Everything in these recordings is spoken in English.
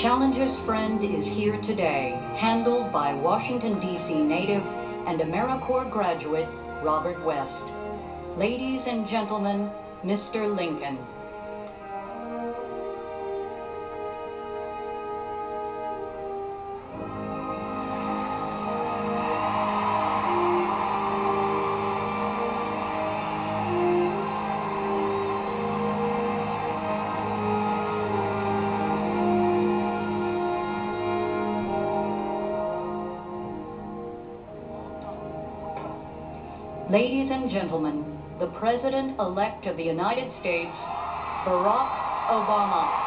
Challenger's Friend is Here Today, handled by Washington, D.C. native and AmeriCorps graduate Robert West. Ladies and gentlemen, Mr. Lincoln. Ladies and gentlemen, the President-elect of the United States, Barack Obama.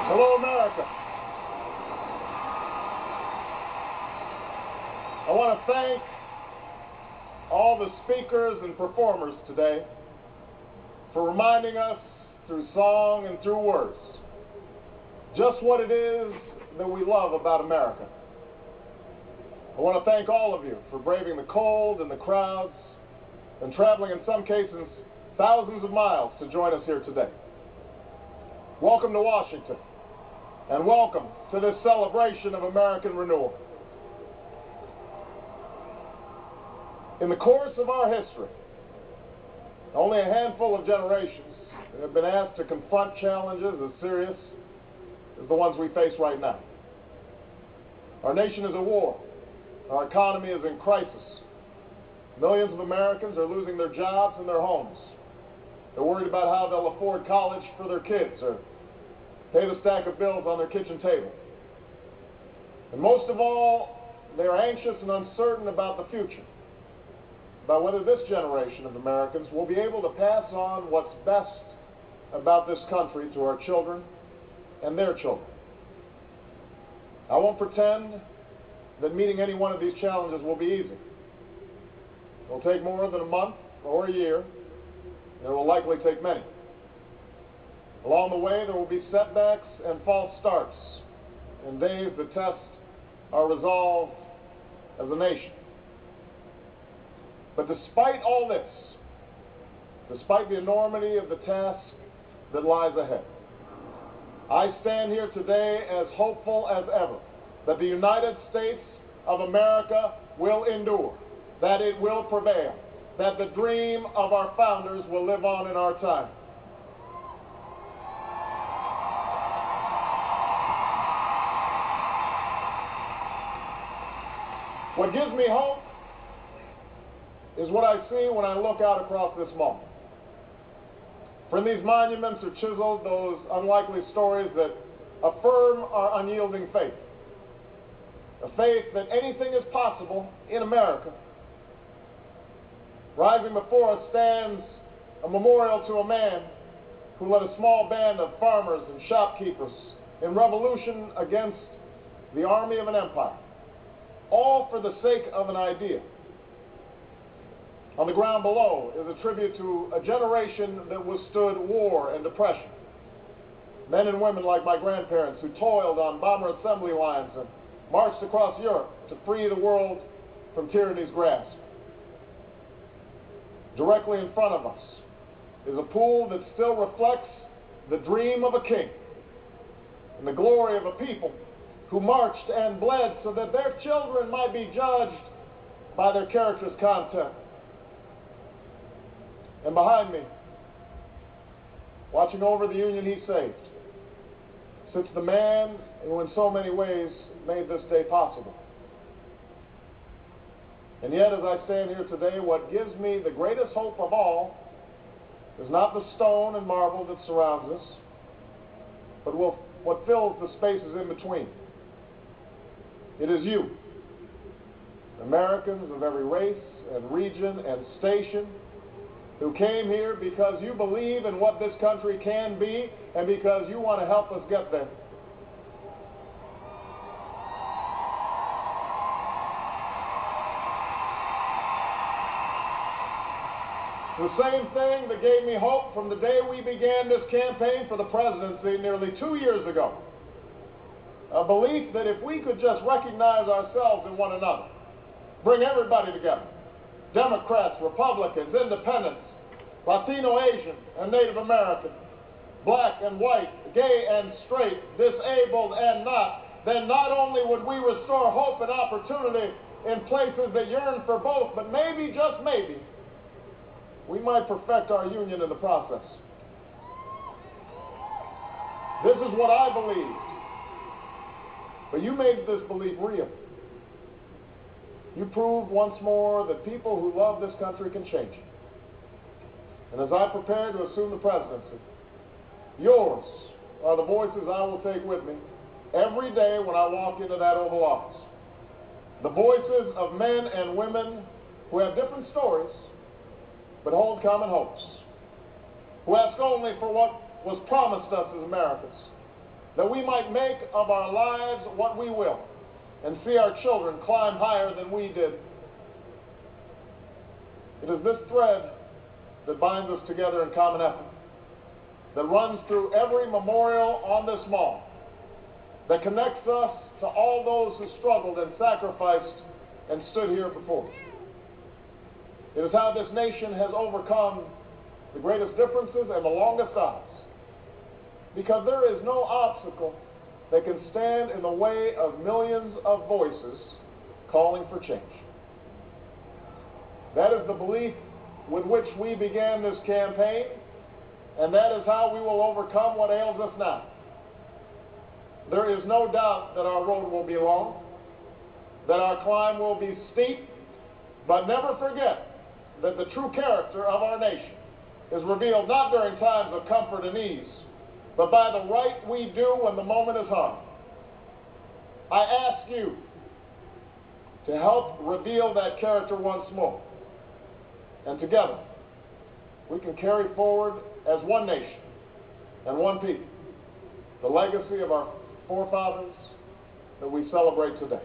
Hello, America. I want to thank all the speakers and performers today for reminding us through song and through words just what it is that we love about America. I want to thank all of you for braving the cold and the crowds and traveling, in some cases, thousands of miles to join us here today. Welcome to Washington, and welcome to this celebration of American renewal. In the course of our history, only a handful of generations have been asked to confront challenges as serious as the ones we face right now. Our nation is at war. Our economy is in crisis. Millions of Americans are losing their jobs and their homes. They're worried about how they'll afford college for their kids or pay the stack of bills on their kitchen table. And most of all, they are anxious and uncertain about the future, about whether this generation of Americans will be able to pass on what's best about this country to our children and their children. I won't pretend that meeting any one of these challenges will be easy. It will take more than a month or a year, and it will likely take many. Along the way, there will be setbacks and false starts, and days that test our resolve as a nation. But despite all this, despite the enormity of the task that lies ahead, I stand here today as hopeful as ever that the United States of America will endure, that it will prevail, that the dream of our founders will live on in our time. What gives me hope is what I see when I look out across this moment. From these monuments are chiseled those unlikely stories that affirm our unyielding faith. A faith that anything is possible in America. Rising before us stands a memorial to a man who led a small band of farmers and shopkeepers in revolution against the army of an empire, all for the sake of an idea. On the ground below is a tribute to a generation that withstood war and depression. Men and women like my grandparents who toiled on bomber assembly lines and marched across Europe to free the world from tyranny's grasp. Directly in front of us is a pool that still reflects the dream of a king and the glory of a people who marched and bled so that their children might be judged by their character's content. And behind me, watching over the union he saved, sits the man who in so many ways made this day possible. And yet, as I stand here today, what gives me the greatest hope of all is not the stone and marble that surrounds us, but what fills the spaces in between. It is you, Americans of every race and region and station, who came here because you believe in what this country can be and because you want to help us get there. The same thing that gave me hope from the day we began this campaign for the presidency nearly 2 years ago. A belief that if we could just recognize ourselves in one another, bring everybody together, Democrats, Republicans, Independents, Latino, Asian, and Native American, black and white, gay and straight, disabled and not, then not only would we restore hope and opportunity in places that yearn for both, but maybe, just maybe, we might perfect our union in the process. This is what I believed. But you made this belief real. You proved once more that people who love this country can change it. And as I prepare to assume the presidency, yours are the voices I will take with me every day when I walk into that Oval Office. The voices of men and women who have different stories, but hold common hopes, who ask only for what was promised us as Americans, that we might make of our lives what we will, and see our children climb higher than we did. It is this thread that binds us together in common effort, that runs through every memorial on this mall, that connects us to all those who struggled and sacrificed and stood here before. It is how this nation has overcome the greatest differences and the longest odds, because there is no obstacle that can stand in the way of millions of voices calling for change. That is the belief with which we began this campaign, and that is how we will overcome what ails us now. There is no doubt that our road will be long, that our climb will be steep, but never forget that the true character of our nation is revealed not during times of comfort and ease, but by the right we do when the moment is hard. I ask you to help reveal that character once more. And together, we can carry forward as one nation and one people the legacy of our forefathers that we celebrate today.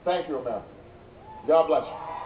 Thank you, America. God bless you.